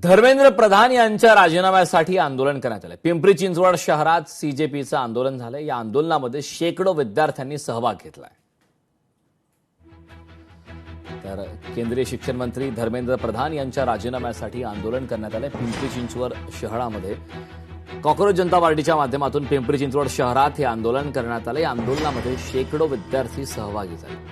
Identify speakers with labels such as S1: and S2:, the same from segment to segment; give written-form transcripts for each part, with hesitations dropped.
S1: धर्मेंद्र प्रधान यांच्या राजीनाम्यासाठी आंदोलन करण्यात आले। पिंपरी चिंचवड शहरात सीजेपीचं आंदोलन झालं। या आंदोलनामध्ये शेकडो विद्यार्थ्यांनी सहभाग घेतलाय। तर केंद्रीय शिक्षण मंत्री धर्मेंद्र प्रधान यांच्या राजीनाम्यासाठी आंदोलन करण्यात आले। पिंपरी चिंचवड शहरामध्ये कॉकरोच जनता पार्टीच्या माध्यमातून पिंपरी चिंचवड शहरात हे आंदोलन करण्यात आले। या आंदोलनामध्ये शेकडो विद्यार्थी सहभागी झाले।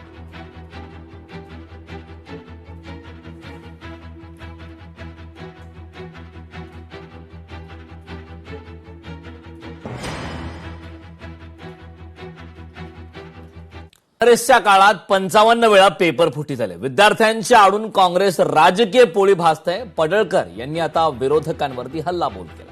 S1: काँग्रेसच्या काळात 55 वेळा पेपर फुटी झाले। विद्यार्थ्यांच्या आडून काँग्रेस राजकीय पोळी भाजते। पडळकर यांनी आता विरोधकांवरती हल्लाबोल केला।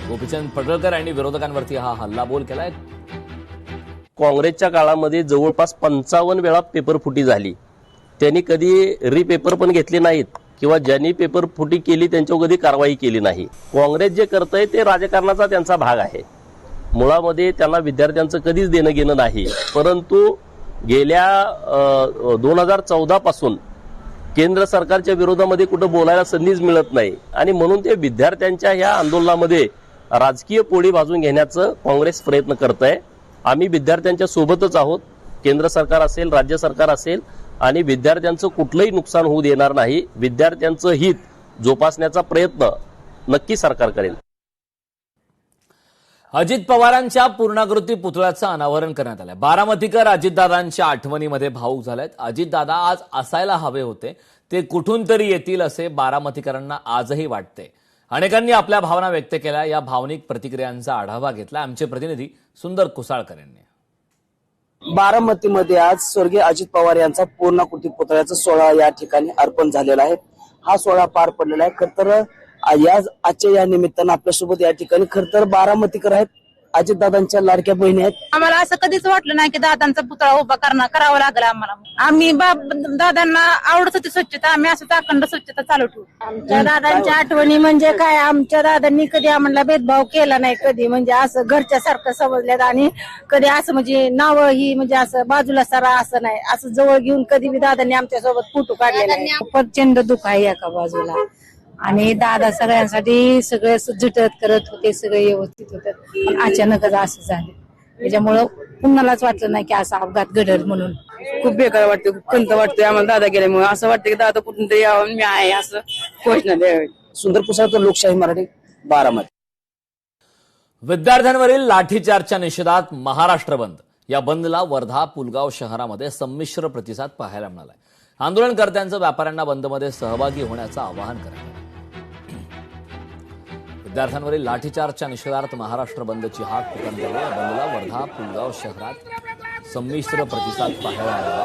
S1: गोपीचंद पडळकर यांनी विरोधकांवरती हा हल्लाबोल केलाय।
S2: काँग्रेसच्या काळामध्ये जवळपास 55 वेळा पेपर फुटी झाली। त्यांनी कधी रिपेपर पण घेतले नाहीत किंवा ज्यांनी पेपर फुटी केली त्यांच्यावर कधी कारवाई केली नाही। काँग्रेस जे करतंय ते राजकारणाचा त्यांचा भाग आहे। मुळामध्ये त्यांना विद्यार्थ्यांचं कधीच देणं घेणं नाही। परंतु गेल्या 2014 पासून केंद्र सरकारच्या विरोधामध्ये कुठं बोलायला संधीच मिळत नाही आणि म्हणून ते विद्यार्थ्यांच्या ह्या आंदोलनामध्ये राजकीय पोळी भाजून घेण्याचं काँग्रेस प्रयत्न करत आहे। आम्ही विद्यार्थ्यांच्या सोबतच आहोत। केंद्र सरकार असेल, राज्य सरकार असेल आणि विद्यार्थ्यांचं कुठलंही नुकसान होऊ देणार नाही। विद्यार्थ्यांचं हित जोपासण्याचा प्रयत्न नक्की सरकार करेल।
S1: अजित पवारांच्या पूर्णाकृती पुतळ्याचं अनावरण करण्यात आलं। बारामतीकर अजितदादांच्या आठवणीमध्ये भावुक झालेत। अजितदादा आज असायला हवे होते, ते कुठून तरी येतील असे बारामतीकरांना आजही वाटते। अनेकांनी आपल्या भावना व्यक्त केल्या। या भावनिक प्रतिक्रियांचा आढावा घेतला आमचे प्रतिनिधी सुंदर कुसाळकर यांनी।
S3: बारामतीमध्ये आज स्वर्गीय अजित पवार यांचा पूर्णाकृती पुतळ्याचा सोहळा या ठिकाणी अर्पण झालेला आहे। हा सोहळा पार पडलेला आहे। खरं तर आजच्या या निमित्तानं आपल्यासोबत या ठिकाणी खरं तर बारामतीकर आहेत, अजितदादांच्या लाडक्या बहिणी आहेत।
S4: आम्हाला असं कधीच वाटलं नाही की दादांचा पुतळा उभा करावा लागला आम्हाला। आम्ही दादांना आवडत होती स्वच्छता, आम्ही असं अखंड स्वच्छता चालू ठेवू।
S5: आमच्या दादांच्या आठवणी म्हणजे काय, आमच्या दादांनी कधी आम्हाला भेदभाव केला नाही, कधी म्हणजे असं घरच्या सारखं समजल्यात आणि कधी असं म्हणजे नाव ही म्हणजे असं बाजूला सारा असं नाही, असं जवळ घेऊन कधी बी दादांनी आमच्या सोबत फोटो काढलेला नाही। प्रचंड दुःख आहे एका बाजूला आणि दादा सगळ्यांसाठी सगळे झटत करत होते, सगळे व्यवस्थित होते, पण अचानकच असं झालं। त्याच्यामुळं कुणालाच वाटलं नाही की असा अपघात घडेल म्हणून।
S6: खूप बेकार वाटतं, खूप खंत वाटते आम्हाला दादा गेल्यामुळे। असं वाटतं की दादा कुठून तरी यावं, मी आहे असं घोषणा द्यावी।
S3: सुंदर कुसाळकर, लोकशाही मराठी, बारामती।
S1: विद्यार्थ्यांवरील लाठीचार्जच्या निषेधात महाराष्ट्र बंद। या बंदला वर्धा, पुलगाव शहरामध्ये संमिश्र प्रतिसाद पाहायला मिळाला। आंदोलनकर्त्यांचं व्यापाऱ्यांना बंदमध्ये सहभागी होण्याचं आवाहन करण्यात आलं। विद्यार्थ्यांवरील लाठीचार्जच्या निषेधार्थ महाराष्ट्र बंदची हाक पुकारण्यात आली। या बंदला वर्धा, पुलगाव शहरात संमिश्र प्रतिसाद पाहायला मिळाला।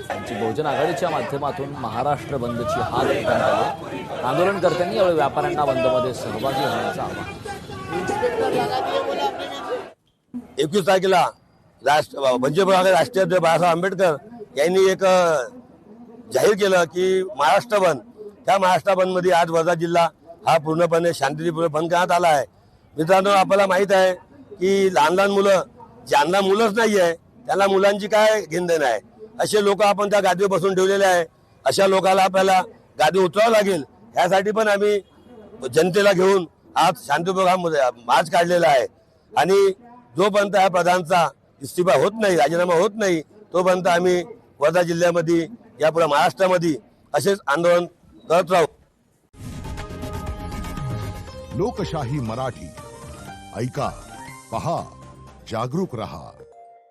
S1: त्यांची बहुजन आघाडीच्या माध्यमातून महाराष्ट्र बंदची हाक पुकारण्यात आली। आंदोलनकर्त्यांनी यावेळी व्यापाऱ्यांना बंदमध्ये सहभागी होण्याचं आवाहन केलं।
S7: 21 तारखेला राष्ट्रीय अध्यक्ष बाळासाहेब आंबेडकर यांनी एक जाहीर केलं की महाराष्ट्र बंद। त्या महाराष्ट्र बंदमध्ये आज वर्धा जिल्हा हा पूर्णपणे शांततेपूर्वक बंद करण्यात आला आहे। मित्रांनो, आपल्याला माहित आहे की लहान लहान मुलं, ज्यांना मुलंच नाही आहे त्यांना मुलांची काय घेणदेण आहे, असे लोक आपण त्या गादीवर बसून ठेवलेले आहे। अशा लोकांना आपल्याला गादी उतरावं लागेल। यासाठी पण आम्ही जनतेला घेऊन आज शांततेपूर्वक हा मार्च काढलेला आहे आणि जोपर्यंत या प्रधानचा इस्तिफा होत नाही, राजीनामा होत नाही, तोपर्यंत आम्ही वर्धा जिल्ह्यामध्ये यापुढे महाराष्ट्रामध्ये असेच आंदोलन करत राहू।
S8: लोकशाही मराठी ऐका, पहा, जागरूक रहा।